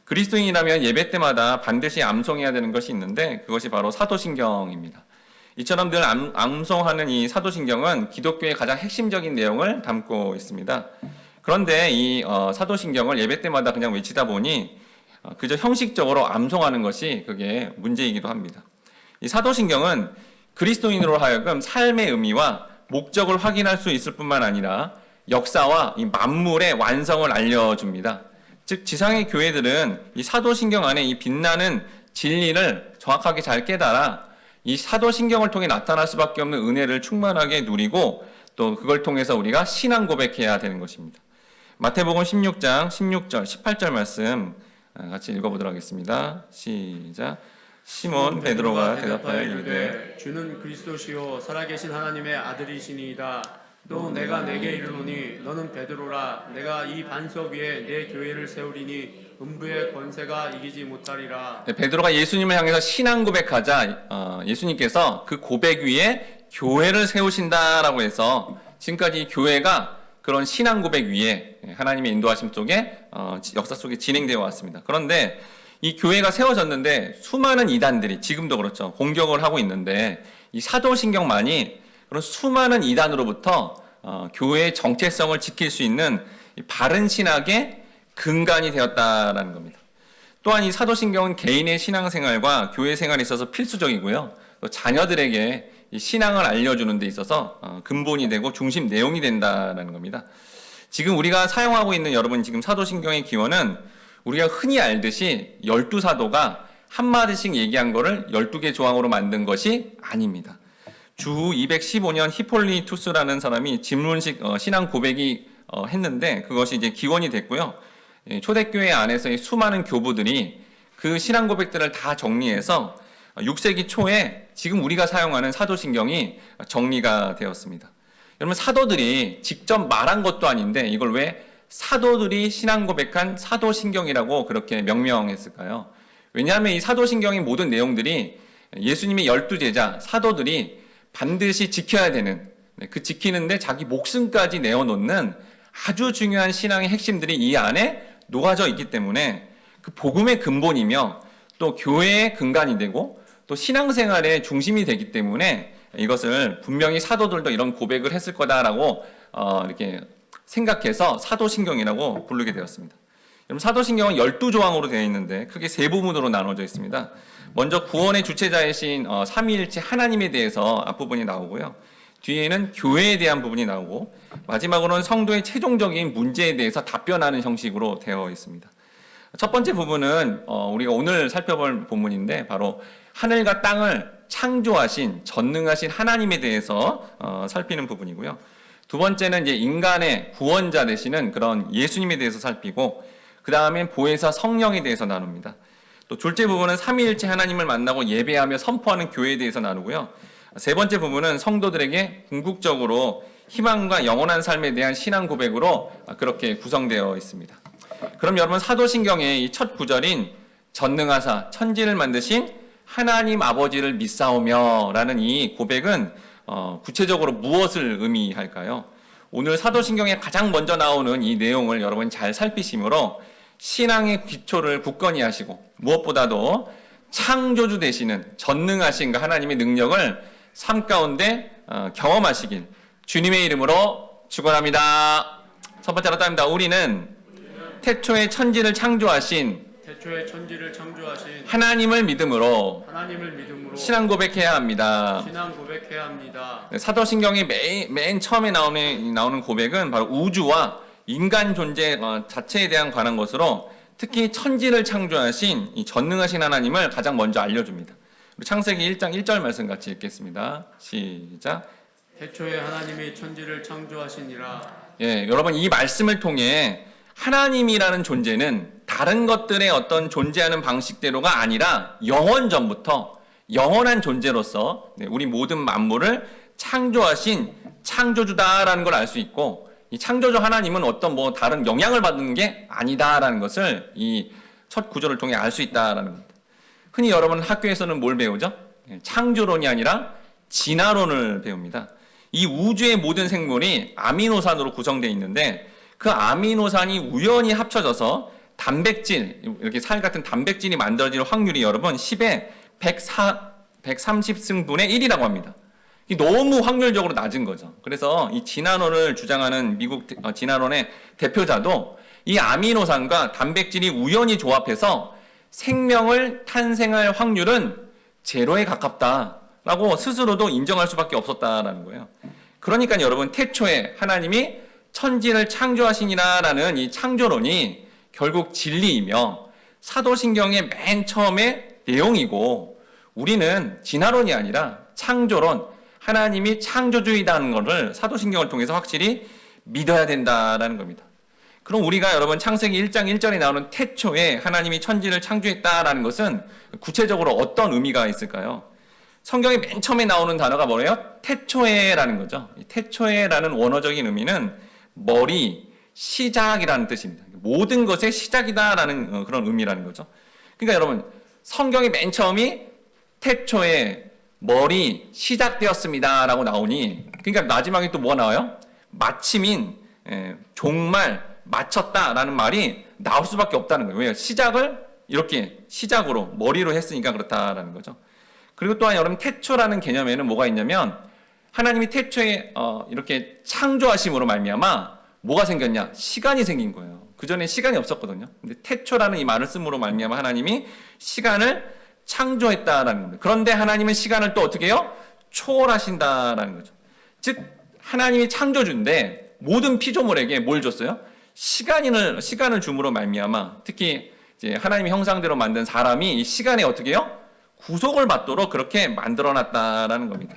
그리스도인이라면 예배 때마다 반드시 암송해야 되는 것이 있는데 그것이 바로 사도신경입니다. 이처럼 늘 암송하는 이 사도신경은 기독교의 가장 핵심적인 내용을 담고 있습니다. 그런데 이 사도신경을 예배 때마다 그냥 외치다 보니 그저 형식적으로 암송하는 것이 그게 문제이기도 합니다. 이 사도신경은 그리스도인으로 하여금 삶의 의미와 목적을 확인할 수 있을 뿐만 아니라 역사와 이 만물의 완성을 알려줍니다. 즉 지상의 교회들은 이 사도신경 안에 이 빛나는 진리를 정확하게 잘 깨달아 이 사도신경을 통해 나타날 수밖에 없는 은혜를 충만하게 누리고 또 그걸 통해서 우리가 신앙 고백해야 되는 것입니다. 마태복음 16장 16절 18절 말씀 같이 읽어보도록 하겠습니다. 시작. 시몬 베드로가 대답하여 이르되 주는 그리스도시요 살아계신 하나님의 아들이시니이다. 또 내가 내게 이르노니 너는 베드로라. 내가 이 반석 위에 내 교회를 세우리니 음부의 권세가 이기지 못하리라. 네, 베드로가 예수님을 향해서 신앙 고백하자 예수님께서 그 고백 위에 교회를 세우신다라고 해서 지금까지 교회가 그런 신앙 고백 위에 하나님의 인도하심 속에 역사 속에 진행되어 왔습니다. 그런데 이 교회가 세워졌는데 수많은 이단들이 지금도 그렇죠. 공격을 하고 있는데 이 사도신경만이 그런 수많은 이단으로부터 교회의 정체성을 지킬 수 있는 바른 신학의 근간이 되었다라는 겁니다. 또한 이 사도신경은 개인의 신앙생활과 교회 생활에 있어서 필수적이고요. 또 자녀들에게 이 신앙을 알려주는 데 있어서 근본이 되고 중심 내용이 된다는 겁니다. 지금 우리가 사용하고 있는 여러분 지금 사도신경의 기원은 우리가 흔히 알듯이 12사도가 한마디씩 얘기한 거를 12개 조항으로 만든 것이 아닙니다. 주 215년 히폴리투스라는 사람이 집문식 신앙 고백이 했는데 그것이 이제 기원이 됐고요. 초대교회 안에서의 수많은 교부들이 그 신앙 고백들을 다 정리해서 6세기 초에 지금 우리가 사용하는 사도신경이 정리가 되었습니다. 여러분 사도들이 직접 말한 것도 아닌데 이걸 왜 사도들이 신앙 고백한 사도신경이라고 그렇게 명명했을까요? 왜냐하면 이 사도신경의 모든 내용들이 예수님의 12제자 사도들이 반드시 지켜야 되는 그 지키는데 자기 목숨까지 내어놓는 아주 중요한 신앙의 핵심들이 이 안에 녹아져 있기 때문에 그 복음의 근본이며 또 교회의 근간이 되고 또 신앙생활의 중심이 되기 때문에 이것을 분명히 사도들도 이런 고백을 했을 거다라고 이렇게 생각해서 사도신경이라고 부르게 되었습니다. 여러분 사도신경은 12조항으로 되어 있는데 크게 세 부분으로 나눠져 있습니다. 먼저 구원의 주체자이신 삼위일체 하나님에 대해서 앞부분이 나오고요. 뒤에는 교회에 대한 부분이 나오고 마지막으로는 성도의 최종적인 문제에 대해서 답변하는 형식으로 되어 있습니다. 첫 번째 부분은 우리가 오늘 살펴볼 본문인데 바로 하늘과 땅을 창조하신 전능하신 하나님에 대해서 살피는 부분이고요. 두 번째는 이제 인간의 구원자 되시는 그런 예수님에 대해서 살피고 그 다음엔 보혜사 성령에 대해서 나눕니다. 또 둘째 부분은 삼위일체 하나님을 만나고 예배하며 선포하는 교회에 대해서 나누고요. 세 번째 부분은 성도들에게 궁극적으로 희망과 영원한 삶에 대한 신앙 고백으로 그렇게 구성되어 있습니다. 그럼 여러분 사도신경의 이 첫 구절인 전능하사 천지를 만드신 하나님 아버지를 믿사오며 라는 이 고백은 구체적으로 무엇을 의미할까요? 오늘 사도신경에 가장 먼저 나오는 이 내용을 여러분 잘 살피심으로 신앙의 기초를 굳건히 하시고 무엇보다도 창조주 되시는 전능하신 그 하나님의 능력을 삶 가운데 경험하시길 주님의 이름으로 축원합니다. 첫 번째로 따입니다. 우리는 태초에 천지를 창조하신 하나님을 믿음으로 신앙 고백해야 합니다. 사도신경의 맨 처음에 나오는 고백은 바로 우주와 인간 존재 자체에 대한 관한 것으로 특히 천지를 창조하신 이 전능하신 하나님을 가장 먼저 알려줍니다. 창세기 1장 1절 말씀 같이 읽겠습니다. 시작. 태초에 하나님이 천지를 창조하시니라. 예, 여러분 이 말씀을 통해 하나님이라는 존재는 다른 것들의 어떤 존재하는 방식대로가 아니라 영원 전부터 영원한 존재로서 우리 모든 만물을 창조하신 창조주다라는 걸 알 수 있고 이 창조주 하나님은 어떤 다른 영향을 받는 게 아니다라는 것을 이 첫 구절을 통해 알 수 있다라는 겁니다. 흔히 여러분 학교에서는 뭘 배우죠? 창조론이 아니라 진화론을 배웁니다. 이 우주의 모든 생물이 아미노산으로 구성되어 있는데 그 아미노산이 우연히 합쳐져서 단백질, 이렇게 살 같은 단백질이 만들어질 확률이 여러분 10에 130승분의 1이라고 합니다. 이게 너무 확률적으로 낮은 거죠. 그래서 이 진화론을 주장하는 미국 진화론의 대표자도 이 아미노산과 단백질이 우연히 조합해서 생명을 탄생할 확률은 제로에 가깝다라고 스스로도 인정할 수밖에 없었다라는 거예요. 그러니까 여러분 태초에 하나님이 천지를 창조하시니라라는 이 창조론이 결국 진리이며 사도신경의 맨 처음의 내용이고, 우리는 진화론이 아니라 창조론, 하나님이 창조주의다는 것을 사도신경을 통해서 확실히 믿어야 된다라는 겁니다. 그럼 우리가 여러분 창세기 1장 1절에 나오는 태초에 하나님이 천지를 창조했다라는 것은 구체적으로 어떤 의미가 있을까요? 성경의 맨 처음에 나오는 단어가 뭐예요? 태초에라는 거죠. 태초에라는 원어적인 의미는 머리, 시작이라는 뜻입니다. 모든 것의 시작이다라는 그런 의미라는 거죠. 그러니까 여러분 성경의 맨 처음이 태초에 머리 시작되었습니다라고 나오니, 그러니까 마지막에 또 뭐가 나와요? 마침인, 종말, 마쳤다라는 말이 나올 수밖에 없다는 거예요. 왜요? 시작을 이렇게 시작으로 머리로 했으니까 그렇다라는 거죠. 그리고 또한 여러분 태초라는 개념에는 뭐가 있냐면, 하나님이 태초에 이렇게 창조하심으로 말미암아 뭐가 생겼냐? 시간이 생긴 거예요. 그 전에 시간이 없었거든요. 근데 태초라는 이 말을 씀으로 말미암아 하나님이 시간을 창조했다라는 겁니다. 그런데 하나님은 시간을 또 어떻게 해요? 초월하신다라는 거죠. 즉 하나님이 창조주인데 모든 피조물에게 뭘 줬어요? 시간을 줌으로 말미암아, 특히 이제 하나님의 형상대로 만든 사람이 이 시간에 어떻게 해요? 구속을 받도록 그렇게 만들어놨다라는 겁니다.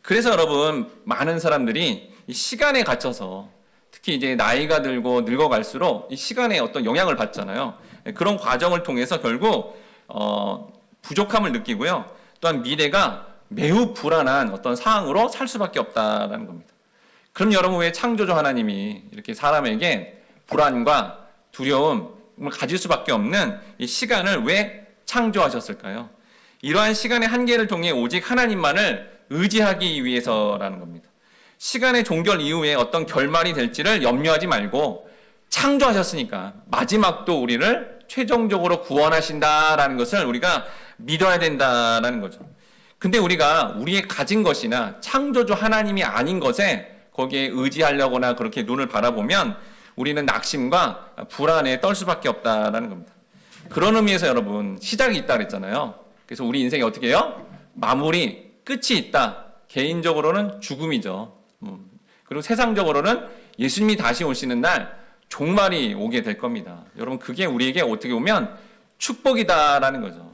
그래서 여러분 많은 사람들이 이 시간에 갇혀서, 특히 이제 나이가 들고 늙어갈수록 이 시간에 어떤 영향을 받잖아요. 그런 과정을 통해서 결국 부족함을 느끼고요. 또한 미래가 매우 불안한 어떤 상황으로 살 수밖에 없다라는 겁니다. 그럼 여러분 왜 창조주 하나님이 이렇게 사람에게 불안과 두려움을 가질 수밖에 없는 이 시간을 왜 창조하셨을까요? 이러한 시간의 한계를 통해 오직 하나님만을 의지하기 위해서라는 겁니다. 시간의 종결 이후에 어떤 결말이 될지를 염려하지 말고 창조하셨으니까 마지막도 우리를 최종적으로 구원하신다라는 것을 우리가 믿어야 된다라는 거죠. 근데 우리가 우리의 가진 것이나 창조주 하나님이 아닌 것에 거기에 의지하려거나 그렇게 눈을 바라보면 우리는 낙심과 불안에 떨 수밖에 없다라는 겁니다. 그런 의미에서 여러분 시작이 있다 그랬잖아요. 그래서 우리 인생이 어떻게 해요? 마무리, 끝이 있다. 개인적으로는 죽음이죠. 그리고 세상적으로는 예수님이 다시 오시는 날 종말이 오게 될 겁니다. 여러분 그게 우리에게 어떻게 보면 축복이다라는 거죠.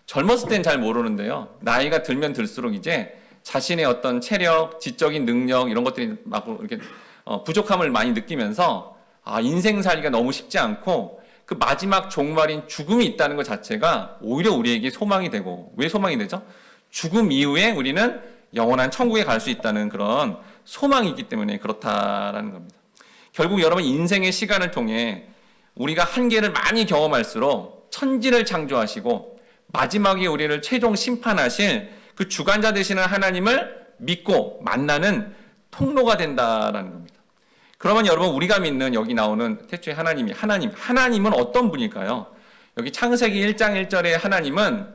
젊었을 땐 잘 모르는데요. 나이가 들면 들수록 이제 자신의 어떤 체력, 지적인 능력 이런 것들이 막 이렇게 부족함을 많이 느끼면서 인생 살기가 너무 쉽지 않고 그 마지막 종말인 죽음이 있다는 것 자체가 오히려 우리에게 소망이 되고, 왜 소망이 되죠? 죽음 이후에 우리는 영원한 천국에 갈 수 있다는 그런 소망이 있기 때문에 그렇다라는 겁니다. 결국 여러분 인생의 시간을 통해 우리가 한계를 많이 경험할수록 천지를 창조하시고 마지막에 우리를 최종 심판하실 그 주관자 되시는 하나님을 믿고 만나는 통로가 된다라는 겁니다. 그러면 여러분 우리가 믿는 여기 나오는 태초의 하나님은 어떤 분일까요? 여기 창세기 1장 1절의 하나님은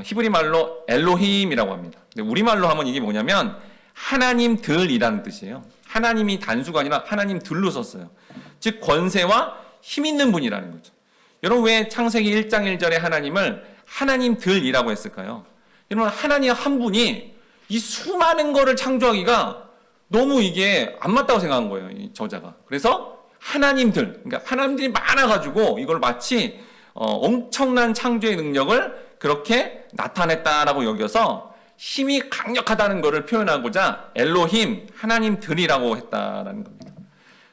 히브리 말로 엘로힘이라고 합니다. 근데 우리말로 하면 이게 뭐냐면 하나님들이라는 뜻이에요. 하나님이 단수가 아니라 하나님들로 썼어요. 즉 권세와 힘 있는 분이라는 거죠. 여러분 왜 창세기 1장 1절에 하나님을 하나님들이라고 했을까요? 여러분 하나님 한 분이 이 수많은 거를 창조하기가 너무 이게 안 맞다고 생각한 거예요, 이 저자가. 그래서 하나님들, 그러니까 하나님들이 많아가지고 이걸 마치 엄청난 창조의 능력을 그렇게 나타냈다라고 여겨서 힘이 강력하다는 것을 표현하고자 엘로힘, 하나님들이라고 했다라는 겁니다.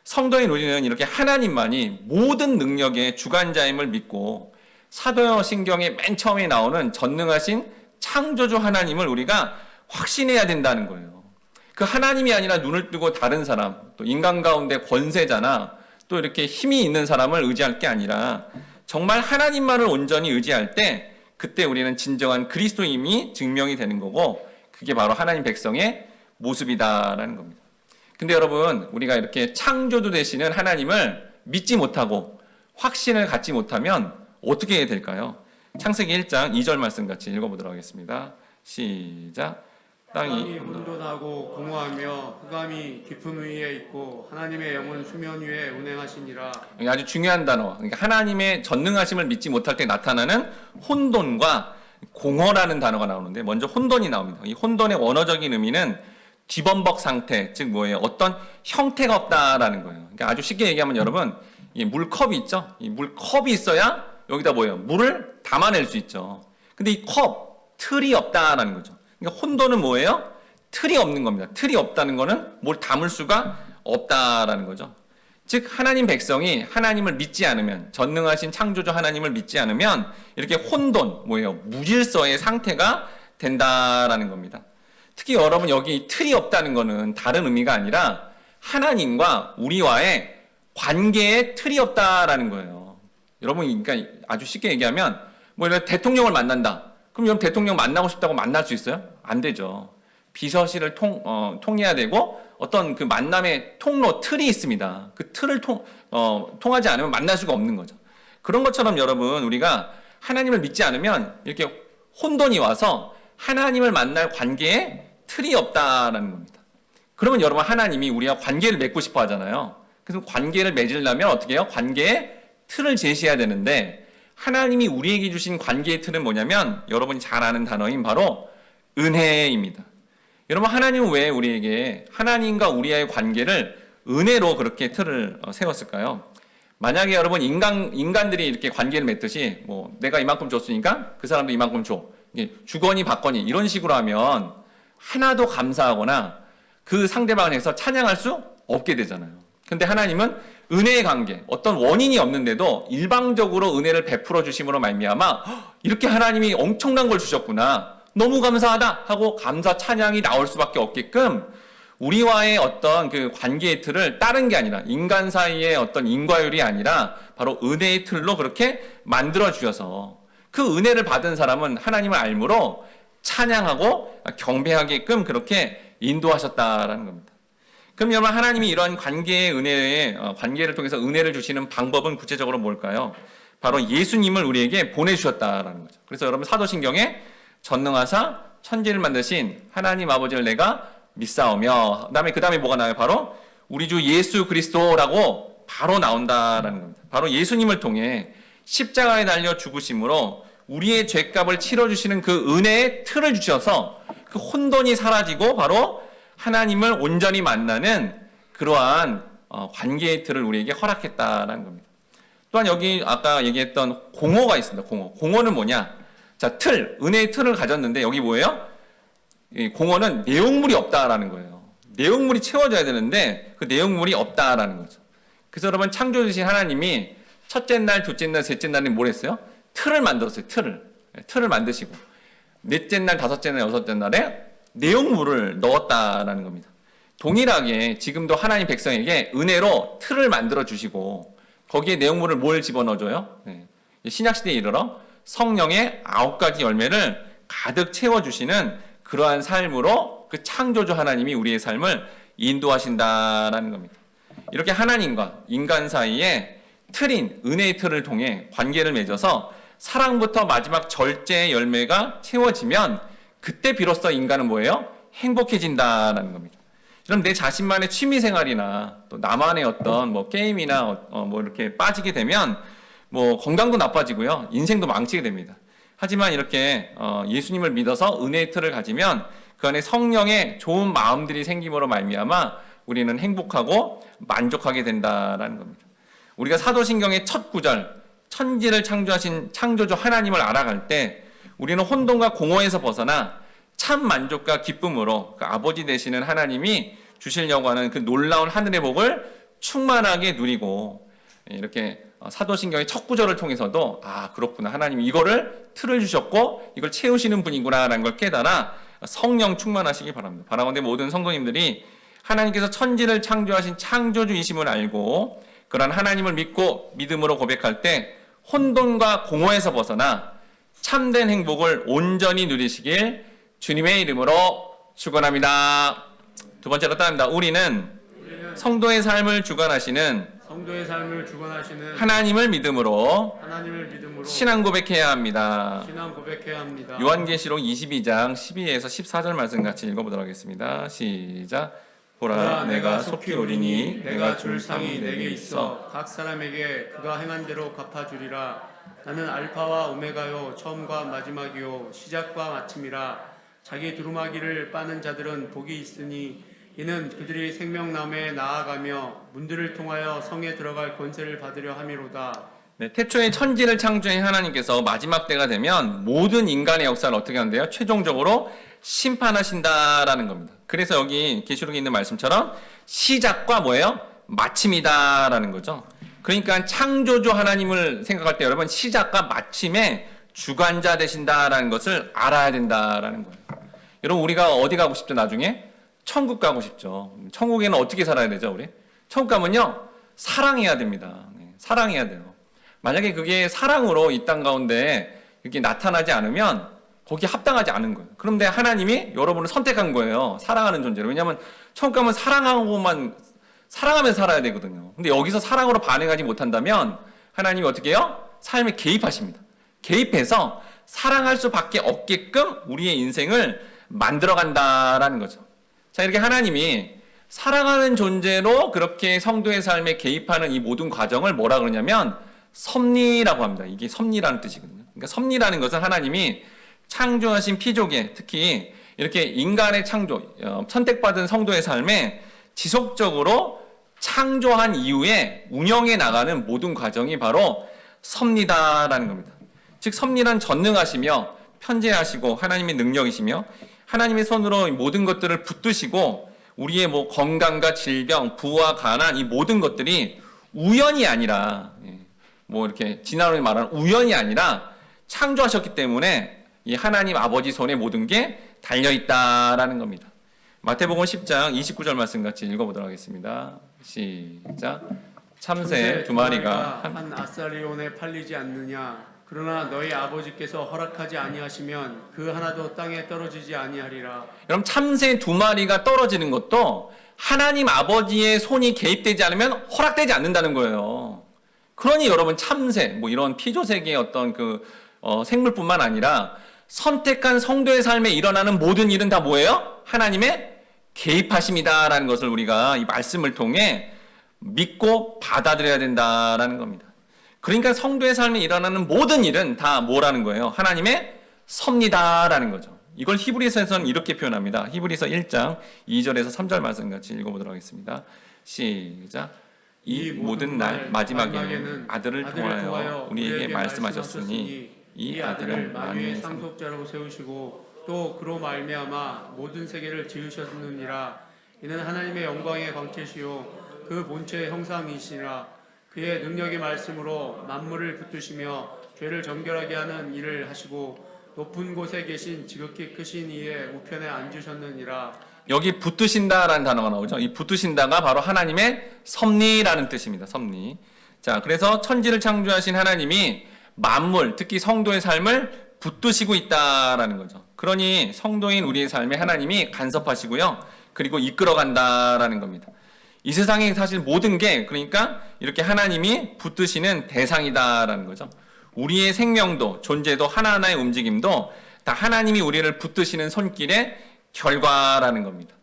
성도인 우리는 이렇게 하나님만이 모든 능력의 주관자임을 믿고 사도신경의 맨 처음에 나오는 전능하신 창조주 하나님을 우리가 확신해야 된다는 거예요. 그 하나님이 아니라 눈을 뜨고 다른 사람, 또 인간 가운데 권세자나 또 이렇게 힘이 있는 사람을 의지할 게 아니라 정말 하나님만을 온전히 의지할 때 그때 우리는 진정한 그리스도임이 증명이 되는 거고, 그게 바로 하나님 백성의 모습이다라는 겁니다. 근데 여러분 우리가 이렇게 창조주 되시는 하나님을 믿지 못하고 확신을 갖지 못하면 어떻게 될까요? 창세기 1장 2절 말씀 같이 읽어보도록 하겠습니다. 시작. 땅이 혼돈하고 공허하며 흑암이 깊음 위에 있고 하나님의 영은 수면 위에 운행하시니라. 여기 아주 중요한 단어. 그러니까 하나님의 전능하심을 믿지 못할 때 나타나는 혼돈과 공허라는 단어가 나오는데 먼저 혼돈이 나옵니다. 이 혼돈의 원어적인 의미는 뒤범벅 상태, 즉 뭐예요? 어떤 형태가 없다라는 거예요. 그러니까 아주 쉽게 얘기하면 여러분, 이 물컵이 있죠? 이 물컵이 있어야 여기다 뭐예요? 물을 담아낼 수 있죠. 근데 이 컵, 틀이 없다라는 거죠. 그러니까 혼돈은 뭐예요? 틀이 없는 겁니다. 틀이 없다는 거는 뭘 담을 수가 없다라는 거죠. 즉 하나님 백성이 하나님을 믿지 않으면, 전능하신 창조주 하나님을 믿지 않으면 이렇게 혼돈, 뭐예요? 무질서의 상태가 된다라는 겁니다. 특히 여러분 여기 틀이 없다는 거는 다른 의미가 아니라 하나님과 우리와의 관계에 틀이 없다라는 거예요. 여러분 그러니까 아주 쉽게 얘기하면 뭐 이런 대통령을 만난다. 그럼 여러분 대통령 만나고 싶다고 만날 수 있어요? 안 되죠. 비서실을 통해야 되고 어떤 그 만남의 통로, 틀이 있습니다. 그 틀을 통하지 않으면 만날 수가 없는 거죠. 그런 것처럼 여러분 우리가 하나님을 믿지 않으면 이렇게 혼돈이 와서 하나님을 만날 관계에 틀이 없다라는 겁니다. 그러면 여러분 하나님이 우리와 관계를 맺고 싶어 하잖아요. 그래서 관계를 맺으려면 어떻게 해요? 관계의 틀을 제시해야 되는데 하나님이 우리에게 주신 관계의 틀은 뭐냐면 여러분이 잘 아는 단어인 바로 은혜입니다. 여러분 하나님은 왜 우리에게 하나님과 우리와의 관계를 은혜로 그렇게 틀을 세웠을까요? 만약에 여러분 인간들이 이렇게 관계를 맺듯이 뭐 내가 이만큼 줬으니까 그 사람도 이만큼 줘. 주거니 받거니 이런 식으로 하면 하나도 감사하거나 그 상대방을 해서 찬양할 수 없게 되잖아요. 근데 하나님은 은혜의 관계, 어떤 원인이 없는데도 일방적으로 은혜를 베풀어 주심으로 말미암아 이렇게 하나님이 엄청난 걸 주셨구나. 너무 감사하다 하고 감사 찬양이 나올 수밖에 없게끔 우리와의 어떤 그 관계의 틀을 다른 게 아니라 인간 사이의 어떤 인과율이 아니라 바로 은혜의 틀로 그렇게 만들어 주셔서 그 은혜를 받은 사람은 하나님을 알므로 찬양하고 경배하게끔 그렇게 인도하셨다라는 겁니다. 그럼 여러분 하나님이 이러한 관계를 통해서 은혜를 주시는 방법은 구체적으로 뭘까요? 바로 예수님을 우리에게 보내주셨다라는 거죠. 그래서 여러분 사도신경에 전능하사 천지를 만드신 하나님 아버지를 내가 믿사오며 그 다음에 뭐가 나와요? 바로 우리 주 예수 그리스도라고 바로 나온다라는 겁니다. 바로 예수님을 통해 십자가에 달려 죽으심으로 우리의 죄값을 치러주시는 그 은혜의 틀을 주셔서 그 혼돈이 사라지고 바로 하나님을 온전히 만나는 그러한 관계의 틀을 우리에게 허락했다라는 겁니다. 또한 여기 아까 얘기했던 공허가 있습니다. 공허는 뭐냐? 자, 은혜의 틀을 가졌는데 여기 뭐예요? 이 공허는 내용물이 없다라는 거예요. 내용물이 채워져야 되는데 그 내용물이 없다라는 거죠. 그래서 여러분 창조주신 하나님이 첫째 날, 둘째 날, 셋째 날에 뭘 했어요? 틀을 만들었어요. 틀을 만드시고 넷째 날, 다섯째 날, 여섯째 날에 내용물을 넣었다라는 겁니다. 동일하게 지금도 하나님 백성에게 은혜로 틀을 만들어 주시고 거기에 내용물을 뭘 집어넣어줘요? 신약시대에 이르러 성령의 9가지 열매를 가득 채워주시는 그러한 삶으로 그 창조주 하나님이 우리의 삶을 인도하신다라는 겁니다. 이렇게 하나님과 인간 사이에 틀인 은혜의 틀을 통해 관계를 맺어서 사랑부터 마지막 절제의 열매가 채워지면 그때 비로소 인간은 뭐예요? 행복해진다라는 겁니다. 그럼 내 자신만의 취미생활이나 또 나만의 어떤 뭐 게임이나 뭐 이렇게 빠지게 되면 뭐 건강도 나빠지고요. 인생도 망치게 됩니다. 하지만 이렇게 예수님을 믿어서 은혜의 틀을 가지면 그 안에 성령의 좋은 마음들이 생김으로 말미암아 우리는 행복하고 만족하게 된다라는 겁니다. 우리가 사도신경의 첫 구절 천지를 창조하신 창조주 하나님을 알아갈 때 우리는 혼돈과 공허에서 벗어나 참 만족과 기쁨으로 그 아버지 되시는 하나님이 주시려고 하는 그 놀라운 하늘의 복을 충만하게 누리고 이렇게 사도신경의 첫 구절을 통해서도 그렇구나 하나님이 이거를 틀을 주셨고 이걸 채우시는 분이구나 라는 걸 깨달아 성령 충만하시기 바랍니다. 바라건대 모든 성도님들이 하나님께서 천지를 창조하신 창조주이심을 알고 그런 하나님을 믿고 믿음으로 고백할 때 혼돈과 공허에서 벗어나 참된 행복을 온전히 누리시길 주님의 이름으로 축원합니다. 두 번째로 따릅니다. 우리는 성도의 삶을 주관하시는 성도의 삶을 주관하시는 하나님을 믿음으로 하나님을 믿음으로 신앙 고백해야 합니다. 신앙 고백해야 합니다. 요한계시록 22장 12에서 14절 말씀 같이 읽어보도록 하겠습니다. 시작. 보라 내가 속히 오리니 내가 줄 상이 내게 있어 각 사람에게 그가 행한 대로 갚아주리라. 나는 알파와 오메가요 처음과 마지막이요 시작과 마침이라. 자기 두루마기를 빠는 자들은 복이 있으니 이는 그들이 생명나무에 나아가며 문들을 통하여 성에 들어갈 권세를 받으려 함이로다. 네, 태초에 천지를 창조한 하나님께서 마지막 때가 되면 모든 인간의 역사를 어떻게 한대요? 최종적으로 심판하신다라는 겁니다. 그래서 여기 계시록에 있는 말씀처럼 시작과 뭐예요? 마침이다라는 거죠. 그러니까 창조주 하나님을 생각할 때 여러분 시작과 마침의 주관자 되신다라는 것을 알아야 된다라는 거예요. 여러분 우리가 어디 가고 싶죠? 나중에 천국 가고 싶죠. 천국에는 어떻게 살아야 되죠? 우리 천국 가면요 사랑해야 됩니다. 네, 사랑해야 돼요. 만약에 그게 사랑으로 이 땅 가운데 이렇게 나타나지 않으면 거기에 합당하지 않은 거예요. 그런데 하나님이 여러분을 선택한 거예요. 사랑하는 존재로. 왜냐하면 천국 가면 사랑하면 살아야 되거든요. 근데 여기서 사랑으로 반응하지 못한다면 하나님이 어떻게 해요? 삶에 개입하십니다. 개입해서 사랑할 수밖에 없게끔 우리의 인생을 만들어간다라는 거죠. 자, 이렇게 하나님이 사랑하는 존재로 그렇게 성도의 삶에 개입하는 이 모든 과정을 뭐라 그러냐면 섭리라고 합니다. 이게 섭리라는 뜻이거든요. 그러니까 섭리라는 것은 하나님이 창조하신 피조계, 특히 이렇게 인간의 창조, 선택받은 성도의 삶에 지속적으로 창조한 이후에 운영해 나가는 모든 과정이 바로 섭리다라는 겁니다. 즉 섭리란 전능하시며 편재하시고 하나님의 능력이시며 하나님의 손으로 모든 것들을 붙드시고 우리의 뭐 건강과 질병, 부와 가난 이 모든 것들이 우연이 아니라 뭐 이렇게 지난번에 말한 우연이 아니라 창조하셨기 때문에 이 하나님 아버지 손에 모든 게 달려 있다라는 겁니다. 마태복음 10장 29절 말씀 같이 읽어보도록 하겠습니다. 시작. 참새 두 마리가 한 아사리온에 팔리지 않느냐. 그러나 너희 아버지께서 허락하지 아니하시면 그 하나도 땅에 떨어지지 아니하리라. 여러분 참새 두 마리가 떨어지는 것도 하나님 아버지의 손이 개입되지 않으면 허락되지 않는다는 거예요. 그러니 여러분 참새 뭐 이런 피조세계의 어떤 생물뿐만 아니라 선택한 성도의 삶에 일어나는 모든 일은 다 뭐예요? 하나님의 개입하심이다라는 것을 우리가 이 말씀을 통해 믿고 받아들여야 된다라는 겁니다. 그러니까 성도의 삶에 일어나는 모든 일은 다 뭐라는 거예요? 하나님의 섭리다라는 거죠. 이걸 히브리서에서는 이렇게 표현합니다. 히브리서 1장 2절에서 3절 말씀 같이 읽어보도록 하겠습니다. 시작. 이 모든 날 마지막에는 아들을 통하여 우리에게 말씀하셨으니 이 아들을 만유의 상속자로 세우시고 또 그로 말미암아 모든 세계를 지으셨느니라. 이는 하나님의 영광의 광채시요 그 본체의 형상이시라. 그의 능력의 말씀으로 만물을 붙드시며 죄를 정결하게 하는 일을 하시고 높은 곳에 계신 지극히 크신 이의 우편에 앉으셨느니라. 여기 붙드신다라는 단어가 나오죠. 이 붙드신다가 바로 하나님의 섭리라는 뜻입니다. 섭리. 자, 그래서 천지를 창조하신 하나님이 만물, 특히 성도의 삶을 붙드시고 있다라는 거죠. 그러니 성도인 우리의 삶에 하나님이 간섭하시고요. 그리고 이끌어간다라는 겁니다. 이 세상에 사실 모든 게 그러니까 이렇게 하나님이 붙드시는 대상이다라는 거죠. 우리의 생명도 존재도 하나하나의 움직임도 다 하나님이 우리를 붙드시는 손길의 결과라는 겁니다.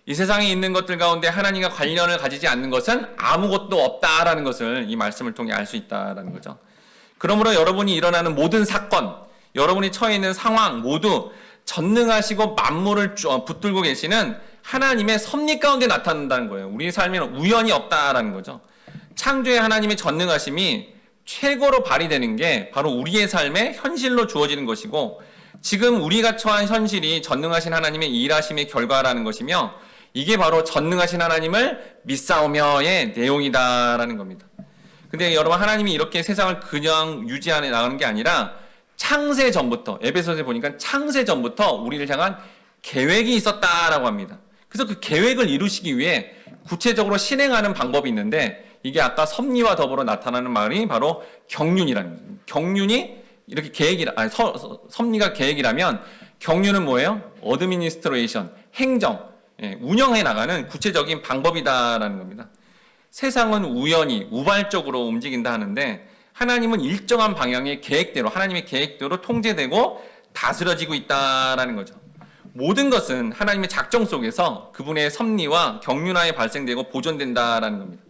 이 세상에 있는 것들 가운데 하나님과 관련을 가지지 않는 것은 아무것도 없다라는 것을 이 말씀을 통해 알 수 있다라는 거죠. 그러므로 여러분이 일어나는 모든 사건, 여러분이 처해 있는 상황 모두 전능하시고 만물을 붙들고 계시는 하나님의 섭리 가운데 나타난다는 거예요. 우리의 삶에는 우연이 없다라는 거죠. 창조의 하나님의 전능하심이 최고로 발휘되는 게 바로 우리의 삶에 현실로 주어지는 것이고 지금 우리가 처한 현실이 전능하신 하나님의 일하심의 결과라는 것이며 이게 바로 전능하신 하나님을 믿사오며의 내용이다라는 겁니다. 근데 여러분 하나님이 이렇게 세상을 그냥 유지하는 나가는 게 아니라 창세 전부터 에베소서에 보니까 창세 전부터 우리를 향한 계획이 있었다라고 합니다. 그래서 그 계획을 이루시기 위해 구체적으로 실행하는 방법이 있는데 이게 아까 섭리와 더불어 나타나는 말이 바로 경륜이라는 거죠. 경륜이 이렇게 섭리가 계획이라면 경륜은 뭐예요? 어드미니스트레이션, 행정, 운영해 나가는 구체적인 방법이다라는 겁니다. 세상은 우연히 우발적으로 움직인다 하는데 하나님은 일정한 방향의 계획대로 하나님의 계획대로 통제되고 다스려지고 있다라는 거죠. 모든 것은 하나님의 작정 속에서 그분의 섭리와 경륜하에 발생되고 보존된다라는 겁니다.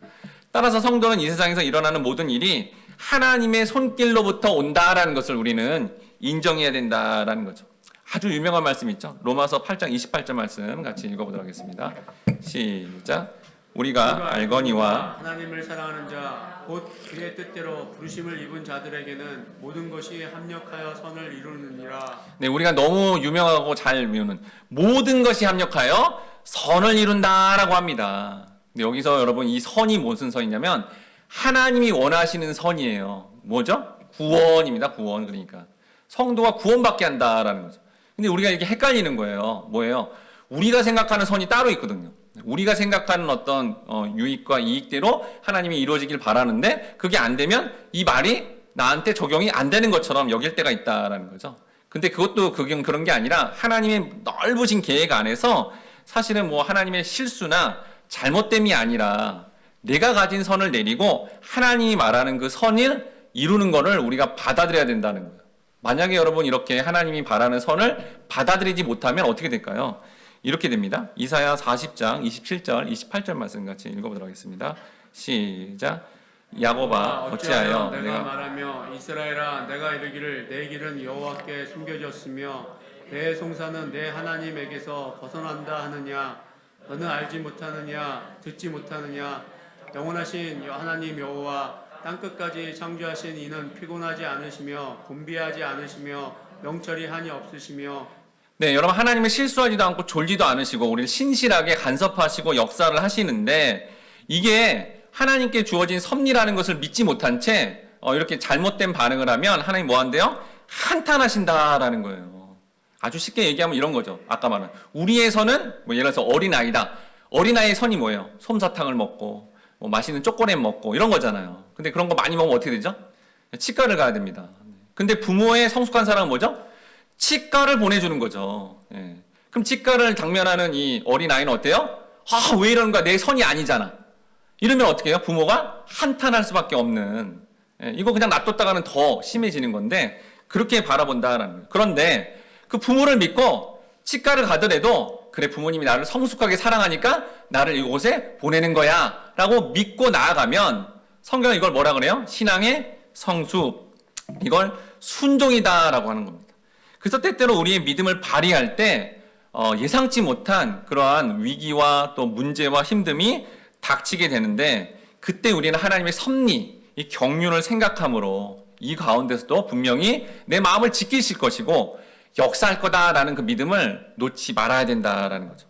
따라서 성도는 이 세상에서 일어나는 모든 일이 하나님의 손길로부터 온다라는 것을 우리는 인정해야 된다라는 거죠. 아주 유명한 말씀 있죠. 로마서 8장 28절 말씀 같이 읽어보도록 하겠습니다. 시작. 우리가 알거니와 하나님을 사랑하는 자 곧 그의 뜻대로 부르심을 입은 자들에게는 모든 것이 합력하여 선을 이루느니라. 네, 우리가 너무 유명하고 잘 외우는 모든 것이 합력하여 선을 이룬다라고 합니다. 근데 여기서 여러분 이 선이 무슨 선이냐면 하나님이 원하시는 선이에요. 뭐죠? 구원입니다. 구원. 그러니까 성도가 구원받게 한다라는 거죠. 근데 우리가 이게 헷갈리는 거예요. 뭐예요? 우리가 생각하는 선이 따로 있거든요. 우리가 생각하는 어떤 유익과 이익대로 하나님이 이루어지길 바라는데 그게 안 되면 이 말이 나한테 적용이 안 되는 것처럼 여길 때가 있다라는 거죠. 근데 그것도 그런 게 아니라 하나님의 넓으신 계획 안에서 사실은 뭐 하나님의 실수나 잘못됨이 아니라 내가 가진 선을 내리고 하나님이 말하는 그 선을 이루는 거를 우리가 받아들여야 된다는 거예요. 만약에 여러분 이렇게 하나님이 바라는 선을 받아들이지 못하면 어떻게 될까요? 이렇게 됩니다. 이사야 40장 27절 28절 말씀 같이 읽어보도록 하겠습니다. 시작. 야곱아 어찌하여 내가 말하며 이스라엘아 내가 이르기를 내 길은 여호와께 숨겨졌으며 내 송사는 내 하나님에게서 벗어난다 하느냐 너는 알지 못하느냐 듣지 못하느냐 영원하신 하나님 여호와 땅끝까지 창조하신 이는 피곤하지 않으시며 곤비하지 않으시며 명철이 한이 없으시며. 네, 여러분 하나님은 실수하지도 않고 졸지도 않으시고 우리를 신실하게 간섭하시고 역사를 하시는데 이게 하나님께 주어진 섭리라는 것을 믿지 못한 채 이렇게 잘못된 반응을 하면 하나님 뭐 한대요? 한탄하신다라는 거예요. 아주 쉽게 얘기하면 이런 거죠. 아까 말한 우리의 선은 뭐 예를 들어서 어린아이다. 어린아이의 선이 뭐예요? 솜사탕을 먹고 뭐 맛있는 초콜릿 먹고 이런 거잖아요. 근데 그런 거 많이 먹으면 어떻게 되죠? 치과를 가야 됩니다. 근데 부모의 성숙한 사랑은 뭐죠? 치과를 보내주는 거죠. 예. 그럼 치과를 당면하는 이 어린아이는 어때요? 아, 왜 이러는 거야? 내 선이 아니잖아. 이러면 어떻게 해요? 부모가 한탄할 수밖에 없는. 예. 이거 그냥 놔뒀다가는 더 심해지는 건데 그렇게 바라본다라는 거예요. 그런데 그 부모를 믿고 치과를 가더라도 그래 부모님이 나를 성숙하게 사랑하니까 나를 이곳에 보내는 거야 라고 믿고 나아가면 성경은 이걸 뭐라 그래요? 신앙의 성숙. 이걸 순종이다라고 하는 겁니다. 그래서 때때로 우리의 믿음을 발휘할 때 예상치 못한 그러한 위기와 또 문제와 힘듦이 닥치게 되는데 그때 우리는 하나님의 섭리, 이 경륜을 생각함으로 이 가운데서도 분명히 내 마음을 지키실 것이고 역사할 거다라는 그 믿음을 놓지 말아야 된다라는 거죠.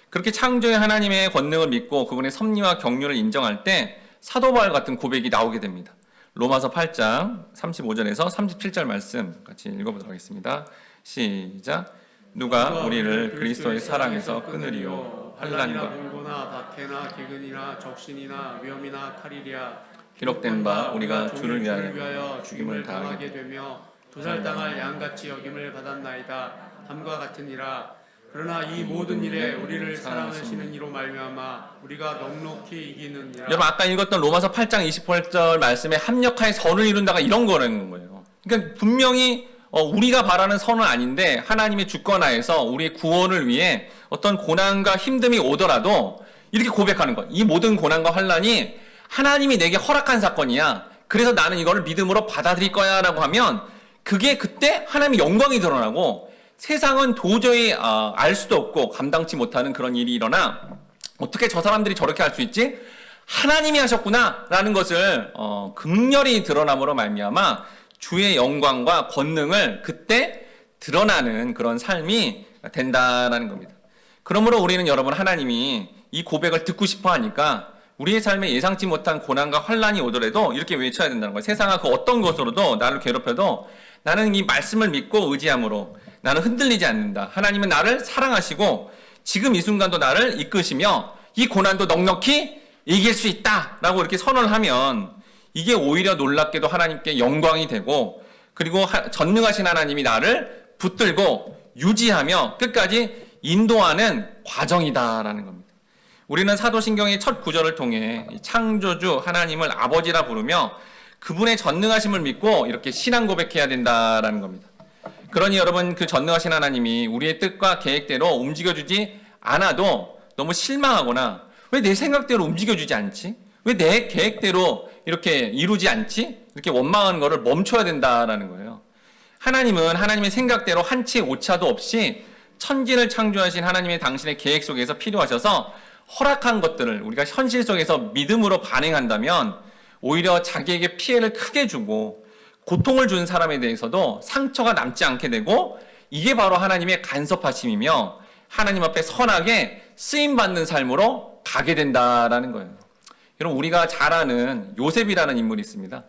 그렇게 창조의 하나님의 권능을 믿고 그분의 섭리와 경륜을 인정할 때 사도 바울 같은 고백이 나오게 됩니다. 로마서 8장 35절에서 37절 말씀 같이 읽어보도록 하겠습니다. 시작. 누가 우리를 그리스도의 사랑에서 끊으리요? 환난과 공고나 박해나 기근이나 적신이나 위험이나 칼이랴. 기록된 바 우리가 주를 위하여 죽임을 당하게 되며 도살당할 양같이 여김을 받았나이다. 함과 같으니라. 그러나 이 모든 일에 우리를 사랑하시는 이로 말미암아 우리가 넉넉히 이기느니라. 여러분 아까 읽었던 로마서 8장 28절 말씀에 합력하여 선을 이룬다가 이런 거라는 거예요. 그러니까 분명히 우리가 바라는 선은 아닌데 하나님의 주권하에서 우리의 구원을 위해 어떤 고난과 힘듦이 오더라도 이렇게 고백하는 거예요. 이 모든 고난과 환난이 하나님이 내게 허락한 사건이야. 그래서 나는 이거를 믿음으로 받아들일 거야 라고 하면 그게 그때 하나님의 영광이 드러나고 세상은 도저히 알 수도 없고 감당치 못하는 그런 일이 일어나 어떻게 저 사람들이 저렇게 할 수 있지? 하나님이 하셨구나 라는 것을 극렬히 드러남으로 말미암아 주의 영광과 권능을 그때 드러나는 그런 삶이 된다라는 겁니다. 그러므로 우리는 여러분 하나님이 이 고백을 듣고 싶어 하니까 우리의 삶에 예상치 못한 고난과 환난이 오더라도 이렇게 외쳐야 된다는 거예요. 세상아 그 어떤 것으로도 나를 괴롭혀도 나는 이 말씀을 믿고 의지함으로 나는 흔들리지 않는다. 하나님은 나를 사랑하시고 지금 이 순간도 나를 이끄시며 이 고난도 넉넉히 이길 수 있다라고 이렇게 선언을 하면 이게 오히려 놀랍게도 하나님께 영광이 되고 그리고 전능하신 하나님이 나를 붙들고 유지하며 끝까지 인도하는 과정이다라는 겁니다. 우리는 사도신경의 첫 구절을 통해 창조주 하나님을 아버지라 부르며 그분의 전능하심을 믿고 이렇게 신앙 고백해야 된다라는 겁니다. 그러니 여러분, 그 전능하신 하나님이 우리의 뜻과 계획대로 움직여주지 않아도 너무 실망하거나 왜 내 생각대로 움직여주지 않지? 왜 내 계획대로 이렇게 이루지 않지? 이렇게 원망하는 것을 멈춰야 된다라는 거예요. 하나님은 하나님의 생각대로 한치 오차도 없이 천지를 창조하신 하나님의 당신의 계획 속에서 필요하셔서 허락한 것들을 우리가 현실 속에서 믿음으로 반응한다면 오히려 자기에게 피해를 크게 주고 고통을 준 사람에 대해서도 상처가 남지 않게 되고, 이게 바로 하나님의 간섭하심이며 하나님 앞에 선하게 쓰임받는 삶으로 가게 된다라는 거예요. 여러분, 우리가 잘 아는 요셉이라는 인물이 있습니다.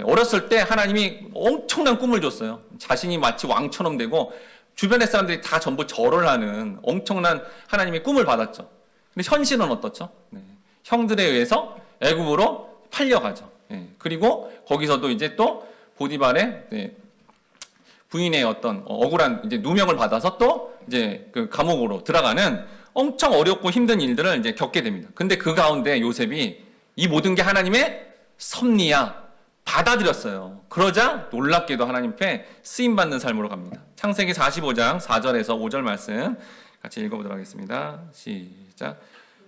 어렸을 때 하나님이 엄청난 꿈을 줬어요. 자신이 마치 왕처럼 되고 주변의 사람들이 다 전부 절을 하는 엄청난 하나님의 꿈을 받았죠. 근데 현실은 어떻죠? 형들에 의해서 애굽으로 팔려가죠. 그리고 거기서도 이제 또 보디발의 부인의 어떤 억울한 이제 누명을 받아서 또 이제 그 감옥으로 들어가는 엄청 어렵고 힘든 일들을 이제 겪게 됩니다. 근데 그 가운데 요셉이 이 모든 게 하나님의 섭리야 받아들였어요. 그러자 놀랍게도 하나님 앞에 쓰임받는 삶으로 갑니다. 창세기 45장 4절에서 5절 말씀 같이 읽어보도록 하겠습니다. 시작.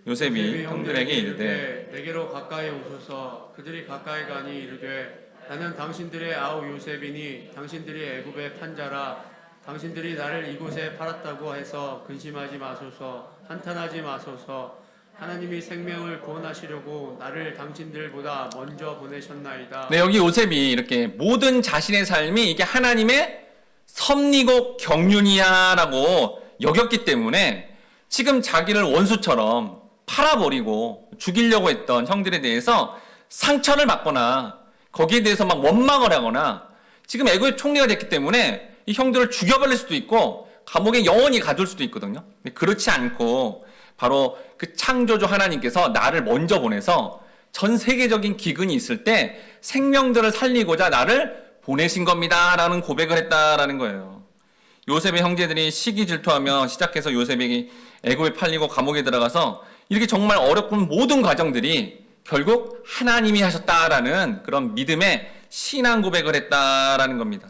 요셉이 형들에게 이르되 내게로 가까이 오소서. 그들이 가까이 가니 이르되 나는 당신들의 아우 요셉이니 당신들이 애굽의 판자라. 당신들이 나를 이곳에 팔았다고 해서 근심하지 마소서. 한탄하지 마소서. 하나님이 생명을 구원하시려고 나를 당신들보다 먼저 보내셨나이다. 네, 여기 요셉이 이렇게 모든 자신의 삶이 이게 하나님의 섭리고 경륜이야라고 여겼기 때문에 지금 자기를 원수처럼 팔아버리고 죽이려고 했던 형들에 대해서 상처를 받거나 거기에 대해서 막 원망을 하거나, 지금 애굽의 총리가 됐기 때문에 이 형들을 죽여버릴 수도 있고 감옥에 영원히 가둘 수도 있거든요. 그렇지 않고 바로 그 창조주 하나님께서 나를 먼저 보내서 전 세계적인 기근이 있을 때 생명들을 살리고자 나를 보내신 겁니다 라는 고백을 했다라는 거예요. 요셉의 형제들이 시기 질투하며 시작해서 요셉이 애굽에 팔리고 감옥에 들어가서 이렇게 정말 어렵군 모든 과정들이 결국 하나님이 하셨다라는 그런 믿음의 신앙 고백을 했다라는 겁니다.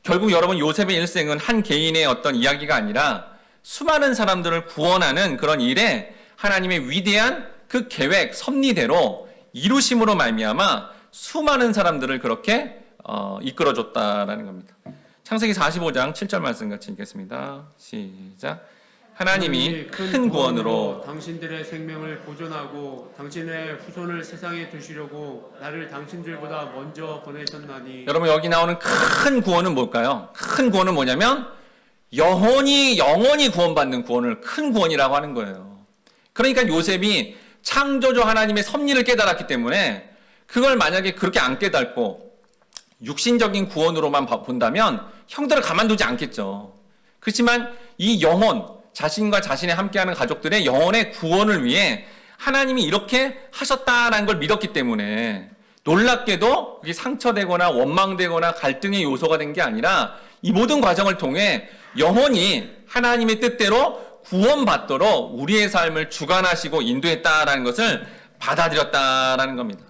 결국 여러분, 요셉의 일생은 한 개인의 어떤 이야기가 아니라 수많은 사람들을 구원하는 그런 일에 하나님의 위대한 그 계획, 섭리대로 이루심으로 말미암아 수많은 사람들을 그렇게 이끌어줬다라는 겁니다. 창세기 45장 7절 말씀 같이 읽겠습니다. 시작. 하나님이 큰 구원으로 당신들의 생명을 보존하고 당신의 후손을 세상에 두시려고 나를 당신들보다 먼저 보내셨나니. 여러분, 여기 나오는 큰 구원은 뭘까요? 큰 구원은 뭐냐면 영원히 구원받는 구원을 큰 구원이라고 하는 거예요. 그러니까 요셉이 창조주 하나님의 섭리를 깨달았기 때문에 그걸 만약에 그렇게 안 깨닫고 육신적인 구원으로만 본다면 형들을 가만두지 않겠죠. 그렇지만 이 영혼, 자신과 자신의 함께하는 가족들의 영혼의 구원을 위해 하나님이 이렇게 하셨다라는 걸 믿었기 때문에 놀랍게도 그게 상처되거나 원망되거나 갈등의 요소가 된 게 아니라 이 모든 과정을 통해 영혼이 하나님의 뜻대로 구원받도록 우리의 삶을 주관하시고 인도했다라는 것을 받아들였다라는 겁니다.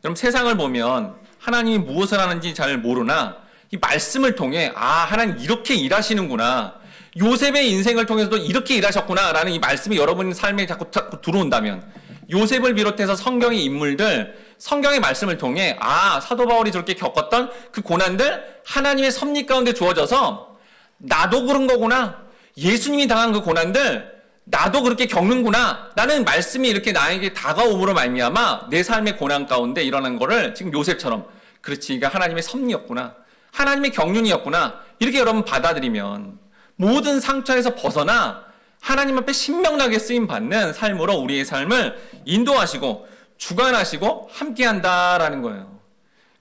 여러분, 세상을 보면 하나님이 무엇을 하는지 잘 모르나 이 말씀을 통해 하나님 이렇게 일하시는구나, 요셉의 인생을 통해서도 이렇게 일하셨구나 라는 이 말씀이 여러분 삶에 자꾸 들어온다면, 요셉을 비롯해서 성경의 인물들, 성경의 말씀을 통해 사도 바울이 저렇게 겪었던 그 고난들 하나님의 섭리 가운데 주어져서 나도 그런 거구나, 예수님이 당한 그 고난들 나도 그렇게 겪는구나 라는 말씀이 이렇게 나에게 다가옴으로 말미암아 내 삶의 고난 가운데 일어난 거를 지금 요셉처럼, 그렇지, 이게 하나님의 섭리였구나, 하나님의 경륜이었구나, 이렇게 여러분 받아들이면 모든 상처에서 벗어나 하나님 앞에 신명나게 쓰임받는 삶으로 우리의 삶을 인도하시고 주관하시고 함께한다라는 거예요.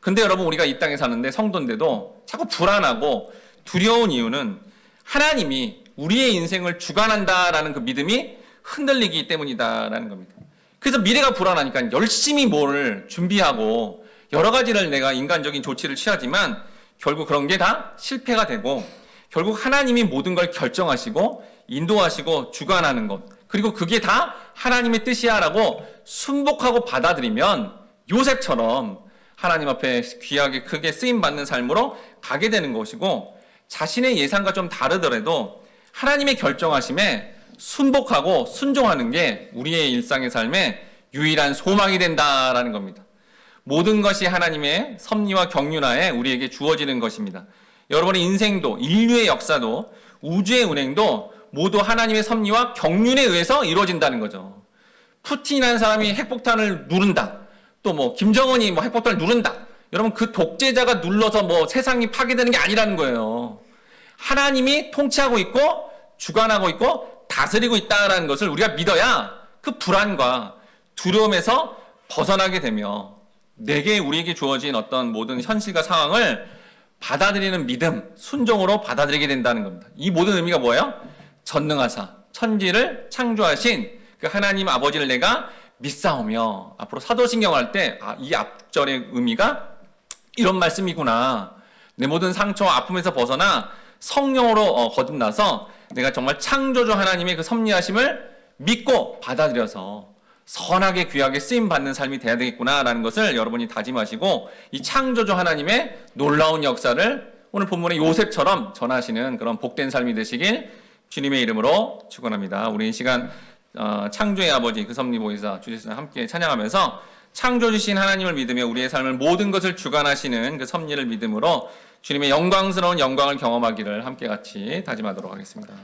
근데 여러분, 우리가 이 땅에 사는데 성도인데도 자꾸 불안하고 두려운 이유는 하나님이 우리의 인생을 주관한다라는 그 믿음이 흔들리기 때문이다라는 겁니다. 그래서 미래가 불안하니까 열심히 뭘 준비하고 여러 가지를 내가 인간적인 조치를 취하지만 결국 그런 게 다 실패가 되고 결국 하나님이 모든 걸 결정하시고 인도하시고 주관하는 것, 그리고 그게 다 하나님의 뜻이야라고 순복하고 받아들이면 요셉처럼 하나님 앞에 귀하게 크게 쓰임받는 삶으로 가게 되는 것이고, 자신의 예상과 좀 다르더라도 하나님의 결정하심에 순복하고 순종하는 게 우리의 일상의 삶의 유일한 소망이 된다라는 겁니다. 모든 것이 하나님의 섭리와 경륜하에 우리에게 주어지는 것입니다. 여러분의 인생도, 인류의 역사도, 우주의 운행도 모두 하나님의 섭리와 경륜에 의해서 이루어진다는 거죠. 푸틴이라는 사람이 핵폭탄을 누른다. 또 뭐 김정은이 뭐 핵폭탄을 누른다. 여러분, 그 독재자가 눌러서 뭐 세상이 파괴되는 게 아니라는 거예요. 하나님이 통치하고 있고 주관하고 있고 다스리고 있다는 것을 우리가 믿어야 그 불안과 두려움에서 벗어나게 되며 우리에게 주어진 어떤 모든 현실과 상황을 받아들이는 믿음, 순종으로 받아들이게 된다는 겁니다. 이 모든 의미가 뭐예요? 전능하사 천지를 창조하신 그 하나님 아버지를 내가 믿사오며, 앞으로 사도신경 할 때 이 앞절의 의미가 이런 말씀이구나. 내 모든 상처와 아픔에서 벗어나 성령으로 거듭나서 내가 정말 창조주 하나님의 그 섭리하심을 믿고 받아들여서 선하게 귀하게 쓰임받는 삶이 돼야 되겠구나라는 것을 여러분이 다짐하시고, 이 창조주 하나님의 놀라운 역사를 오늘 본문의 요셉처럼 전하시는 그런 복된 삶이 되시길 주님의 이름으로 축원합니다. 우리 이 시간 창조의 아버지 그 섭리 보이사 주제사 함께 찬양하면서 창조주신 하나님을 믿으며 우리의 삶을 모든 것을 주관하시는 그 섭리를 믿음으로 주님의 영광스러운 영광을 경험하기를 함께 같이 다짐하도록 하겠습니다.